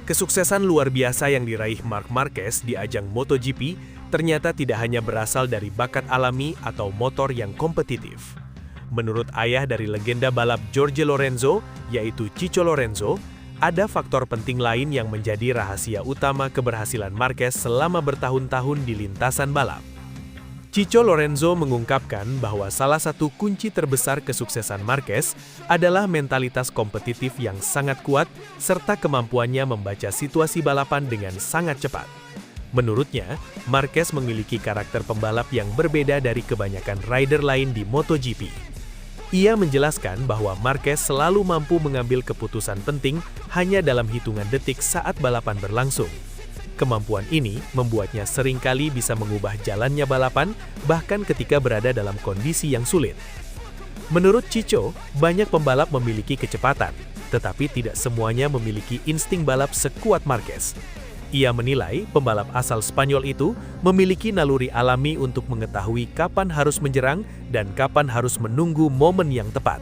Kesuksesan luar biasa yang diraih Marc Marquez di ajang MotoGP ternyata tidak hanya berasal dari bakat alami atau motor yang kompetitif. Menurut ayah dari legenda balap Jorge Lorenzo, yaitu Chicho Lorenzo, ada faktor penting lain yang menjadi rahasia utama keberhasilan Marquez selama bertahun-tahun di lintasan balap. Chicho Lorenzo mengungkapkan bahwa salah satu kunci terbesar kesuksesan Marquez adalah mentalitas kompetitif yang sangat kuat serta kemampuannya membaca situasi balapan dengan sangat cepat. Menurutnya, Marquez memiliki karakter pembalap yang berbeda dari kebanyakan rider lain di MotoGP. Ia menjelaskan bahwa Marquez selalu mampu mengambil keputusan penting hanya dalam hitungan detik saat balapan berlangsung. Kemampuan ini membuatnya seringkali bisa mengubah jalannya balapan, bahkan ketika berada dalam kondisi yang sulit. Menurut Chicho, banyak pembalap memiliki kecepatan, tetapi tidak semuanya memiliki insting balap sekuat Marquez. Ia menilai pembalap asal Spanyol itu memiliki naluri alami untuk mengetahui kapan harus menyerang dan kapan harus menunggu momen yang tepat.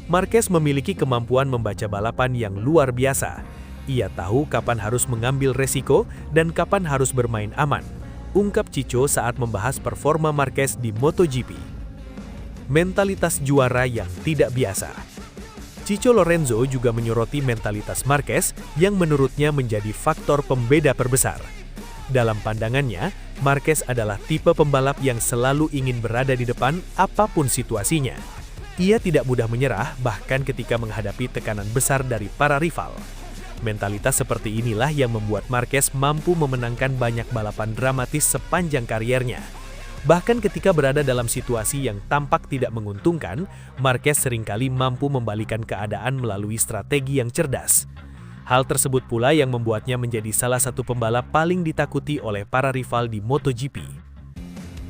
Marquez memiliki kemampuan membaca balapan yang luar biasa. Ia tahu kapan harus mengambil resiko dan kapan harus bermain aman, ungkap Chicho saat membahas performa Marquez di MotoGP. Mentalitas juara yang tidak biasa. Chicho Lorenzo juga menyoroti mentalitas Marquez yang menurutnya menjadi faktor pembeda terbesar. Dalam pandangannya, Marquez adalah tipe pembalap yang selalu ingin berada di depan apapun situasinya. Ia tidak mudah menyerah bahkan ketika menghadapi tekanan besar dari para rival. Mentalitas seperti inilah yang membuat Marquez mampu memenangkan banyak balapan dramatis sepanjang kariernya. Bahkan ketika berada dalam situasi yang tampak tidak menguntungkan, Marquez seringkali mampu membalikan keadaan melalui strategi yang cerdas. Hal tersebut pula yang membuatnya menjadi salah satu pembalap paling ditakuti oleh para rival di MotoGP.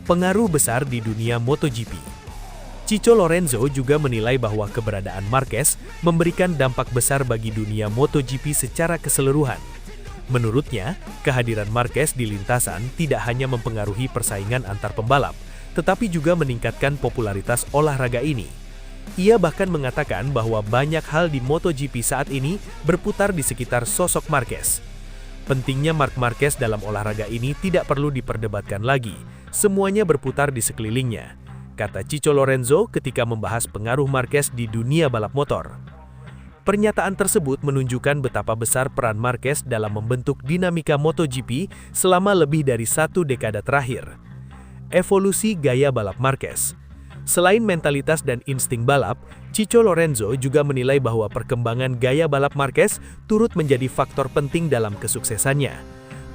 Pengaruh besar di dunia MotoGP. Chicho Lorenzo juga menilai bahwa keberadaan Marquez memberikan dampak besar bagi dunia MotoGP secara keseluruhan. Menurutnya, kehadiran Marquez di lintasan tidak hanya mempengaruhi persaingan antar pembalap, tetapi juga meningkatkan popularitas olahraga ini. Ia bahkan mengatakan bahwa banyak hal di MotoGP saat ini berputar di sekitar sosok Marquez. Pentingnya Marc Marquez dalam olahraga ini tidak perlu diperdebatkan lagi, semuanya berputar di sekelilingnya, kata Chicho Lorenzo ketika membahas pengaruh Marquez di dunia balap motor. Pernyataan tersebut menunjukkan betapa besar peran Marquez dalam membentuk dinamika MotoGP selama lebih dari satu dekade terakhir. Evolusi gaya balap Marquez. Selain mentalitas dan insting balap, Chicho Lorenzo juga menilai bahwa perkembangan gaya balap Marquez turut menjadi faktor penting dalam kesuksesannya.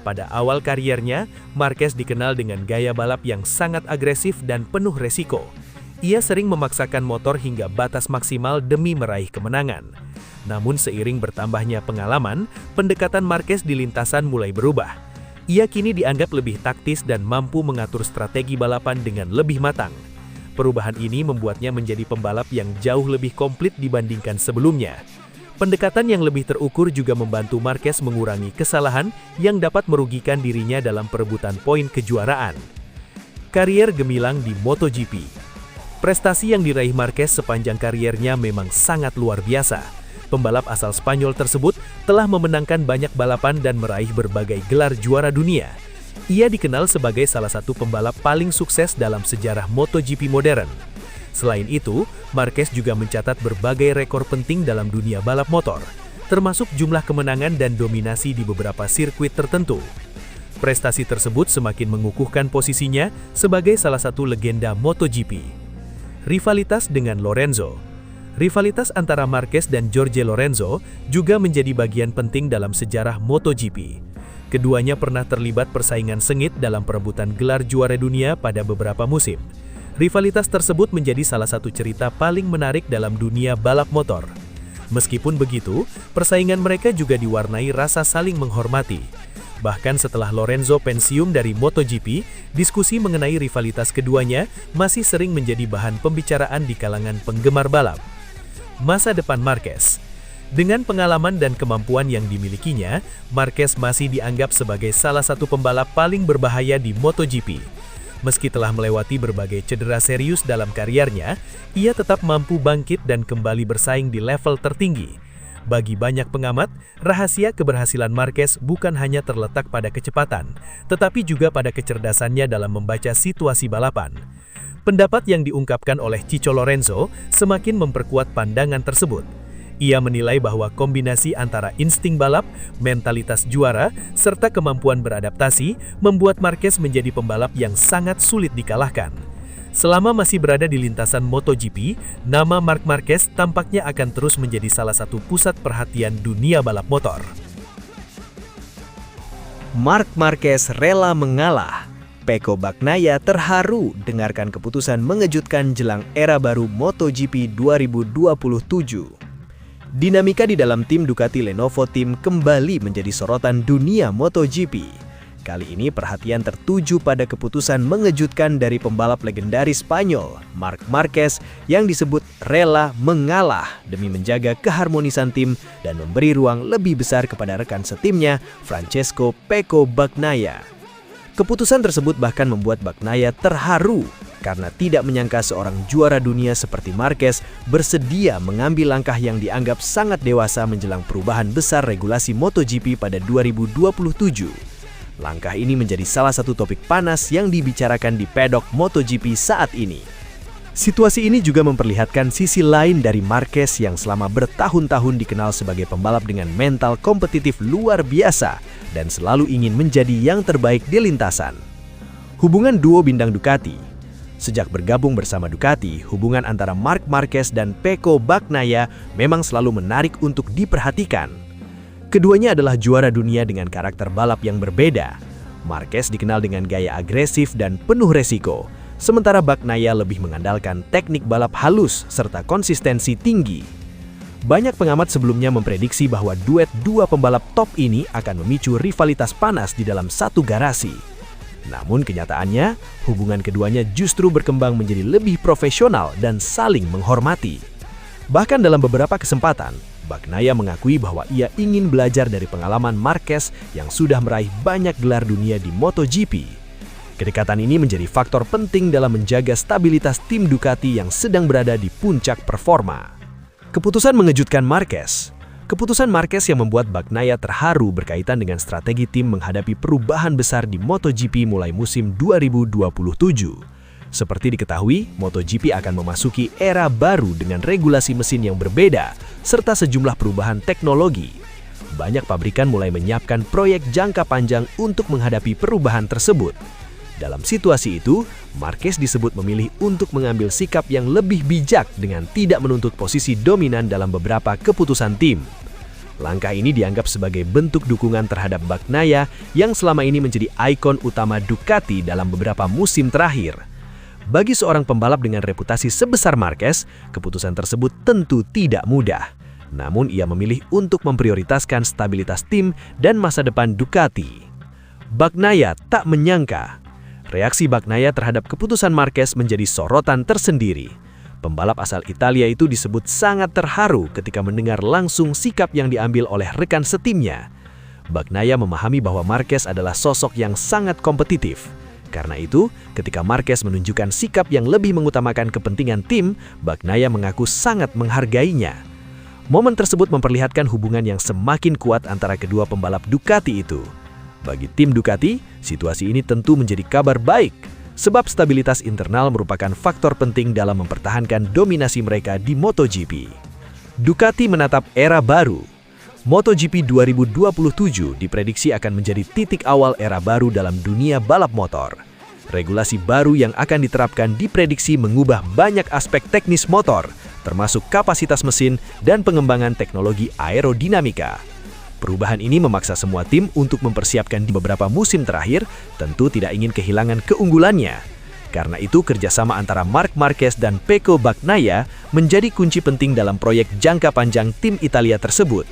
Pada awal kariernya, Marquez dikenal dengan gaya balap yang sangat agresif dan penuh resiko. Ia sering memaksakan motor hingga batas maksimal demi meraih kemenangan. Namun seiring bertambahnya pengalaman, pendekatan Marquez di lintasan mulai berubah. Ia kini dianggap lebih taktis dan mampu mengatur strategi balapan dengan lebih matang. Perubahan ini membuatnya menjadi pembalap yang jauh lebih komplit dibandingkan sebelumnya. Pendekatan yang lebih terukur juga membantu Marquez mengurangi kesalahan yang dapat merugikan dirinya dalam perebutan poin kejuaraan. Karier gemilang di MotoGP. Prestasi yang diraih Marquez sepanjang kariernya memang sangat luar biasa. Pembalap asal Spanyol tersebut telah memenangkan banyak balapan dan meraih berbagai gelar juara dunia. Ia dikenal sebagai salah satu pembalap paling sukses dalam sejarah MotoGP modern. Selain itu, Marquez juga mencatat berbagai rekor penting dalam dunia balap motor, termasuk jumlah kemenangan dan dominasi di beberapa sirkuit tertentu. Prestasi tersebut semakin mengukuhkan posisinya sebagai salah satu legenda MotoGP. Rivalitas dengan Lorenzo. Rivalitas antara Marquez dan Jorge Lorenzo juga menjadi bagian penting dalam sejarah MotoGP. Keduanya pernah terlibat persaingan sengit dalam perebutan gelar juara dunia pada beberapa musim. Rivalitas tersebut menjadi salah satu cerita paling menarik dalam dunia balap motor. Meskipun begitu, persaingan mereka juga diwarnai rasa saling menghormati. Bahkan setelah Lorenzo pensiun dari MotoGP, diskusi mengenai rivalitas keduanya masih sering menjadi bahan pembicaraan di kalangan penggemar balap. Masa depan Marquez. Dengan pengalaman dan kemampuan yang dimilikinya, Marquez masih dianggap sebagai salah satu pembalap paling berbahaya di MotoGP. Meski telah melewati berbagai cedera serius dalam kariernya, ia tetap mampu bangkit dan kembali bersaing di level tertinggi. Bagi banyak pengamat, rahasia keberhasilan Marquez bukan hanya terletak pada kecepatan, tetapi juga pada kecerdasannya dalam membaca situasi balapan. Pendapat yang diungkapkan oleh Chico Lorenzo semakin memperkuat pandangan tersebut. Ia menilai bahwa kombinasi antara insting balap, mentalitas juara, serta kemampuan beradaptasi membuat Marquez menjadi pembalap yang sangat sulit dikalahkan. Selama masih berada di lintasan MotoGP, nama Marc Marquez tampaknya akan terus menjadi salah satu pusat perhatian dunia balap motor. Marc Marquez rela mengalah. Pecco Bagnaia terharu dengarkan keputusan mengejutkan jelang era baru MotoGP 2027. Dinamika di dalam tim Ducati Lenovo Team kembali menjadi sorotan dunia MotoGP. Kali ini perhatian tertuju pada keputusan mengejutkan dari pembalap legendaris Spanyol, Marc Marquez, yang disebut rela mengalah demi menjaga keharmonisan tim dan memberi ruang lebih besar kepada rekan setimnya, Francesco Pecco Bagnaia. Keputusan tersebut bahkan membuat Bagnaia terharu karena tidak menyangka seorang juara dunia seperti Marquez bersedia mengambil langkah yang dianggap sangat dewasa menjelang perubahan besar regulasi MotoGP pada 2027. Langkah ini menjadi salah satu topik panas yang dibicarakan di paddock MotoGP saat ini. Situasi ini juga memperlihatkan sisi lain dari Marquez yang selama bertahun-tahun dikenal sebagai pembalap dengan mental kompetitif luar biasa dan selalu ingin menjadi yang terbaik di lintasan. Hubungan duo bintang Ducati. Sejak bergabung bersama Ducati, hubungan antara Marc Marquez dan Pecco Bagnaia memang selalu menarik untuk diperhatikan. Keduanya adalah juara dunia dengan karakter balap yang berbeda. Marquez dikenal dengan gaya agresif dan penuh resiko, sementara Bagnaia lebih mengandalkan teknik balap halus serta konsistensi tinggi. Banyak pengamat sebelumnya memprediksi bahwa duet dua pembalap top ini akan memicu rivalitas panas di dalam satu garasi. Namun kenyataannya, hubungan keduanya justru berkembang menjadi lebih profesional dan saling menghormati. Bahkan dalam beberapa kesempatan, Bagnaia mengakui bahwa ia ingin belajar dari pengalaman Marquez yang sudah meraih banyak gelar dunia di MotoGP. Kedekatan ini menjadi faktor penting dalam menjaga stabilitas tim Ducati yang sedang berada di puncak performa. Keputusan mengejutkan Marquez. Keputusan Marquez yang membuat Bagnaia terharu berkaitan dengan strategi tim menghadapi perubahan besar di MotoGP mulai musim 2027. Seperti diketahui, MotoGP akan memasuki era baru dengan regulasi mesin yang berbeda, serta sejumlah perubahan teknologi. Banyak pabrikan mulai menyiapkan proyek jangka panjang untuk menghadapi perubahan tersebut. Dalam situasi itu, Marquez disebut memilih untuk mengambil sikap yang lebih bijak dengan tidak menuntut posisi dominan dalam beberapa keputusan tim. Langkah ini dianggap sebagai bentuk dukungan terhadap Bagnaia yang selama ini menjadi ikon utama Ducati dalam beberapa musim terakhir. Bagi seorang pembalap dengan reputasi sebesar Marquez, keputusan tersebut tentu tidak mudah. Namun ia memilih untuk memprioritaskan stabilitas tim dan masa depan Ducati. Bagnaia tak menyangka. Reaksi Bagnaia terhadap keputusan Marquez menjadi sorotan tersendiri. Pembalap asal Italia itu disebut sangat terharu ketika mendengar langsung sikap yang diambil oleh rekan setimnya. Bagnaia memahami bahwa Marquez adalah sosok yang sangat kompetitif. Karena itu, ketika Marquez menunjukkan sikap yang lebih mengutamakan kepentingan tim, Bagnaia mengaku sangat menghargainya. Momen tersebut memperlihatkan hubungan yang semakin kuat antara kedua pembalap Ducati itu. Bagi tim Ducati, situasi ini tentu menjadi kabar baik, sebab stabilitas internal merupakan faktor penting dalam mempertahankan dominasi mereka di MotoGP. Ducati menatap era baru. MotoGP 2027 diprediksi akan menjadi titik awal era baru dalam dunia balap motor. Regulasi baru yang akan diterapkan diprediksi mengubah banyak aspek teknis motor, termasuk kapasitas mesin dan pengembangan teknologi aerodinamika. Perubahan ini memaksa semua tim untuk mempersiapkan di beberapa musim terakhir, tentu tidak ingin kehilangan keunggulannya. Karena itu, kerjasama antara Marc Marquez dan Pecco Bagnaia menjadi kunci penting dalam proyek jangka panjang tim Italia tersebut.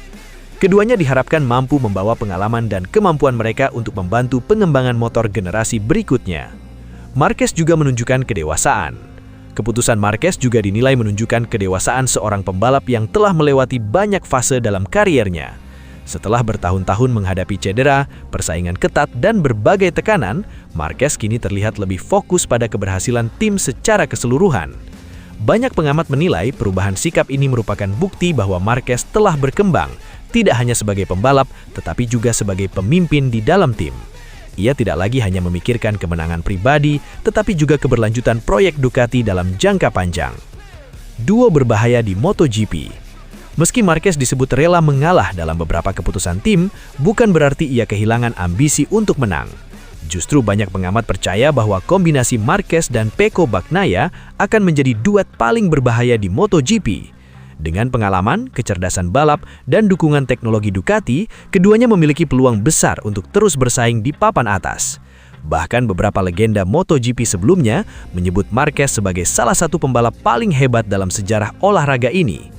Keduanya diharapkan mampu membawa pengalaman dan kemampuan mereka untuk membantu pengembangan motor generasi berikutnya. Marquez juga menunjukkan kedewasaan. Keputusan Marquez juga dinilai menunjukkan kedewasaan seorang pembalap yang telah melewati banyak fase dalam kariernya. Setelah bertahun-tahun menghadapi cedera, persaingan ketat, dan berbagai tekanan, Marquez kini terlihat lebih fokus pada keberhasilan tim secara keseluruhan. Banyak pengamat menilai perubahan sikap ini merupakan bukti bahwa Marquez telah berkembang, tidak hanya sebagai pembalap, tetapi juga sebagai pemimpin di dalam tim. Ia tidak lagi hanya memikirkan kemenangan pribadi, tetapi juga keberlanjutan proyek Ducati dalam jangka panjang. Duo berbahaya di MotoGP. Meski Marquez disebut rela mengalah dalam beberapa keputusan tim, bukan berarti ia kehilangan ambisi untuk menang. Justru banyak pengamat percaya bahwa kombinasi Marquez dan Pecco Bagnaia akan menjadi duet paling berbahaya di MotoGP. Dengan pengalaman, kecerdasan balap, dan dukungan teknologi Ducati, keduanya memiliki peluang besar untuk terus bersaing di papan atas. Bahkan beberapa legenda MotoGP sebelumnya menyebut Marquez sebagai salah satu pembalap paling hebat dalam sejarah olahraga ini.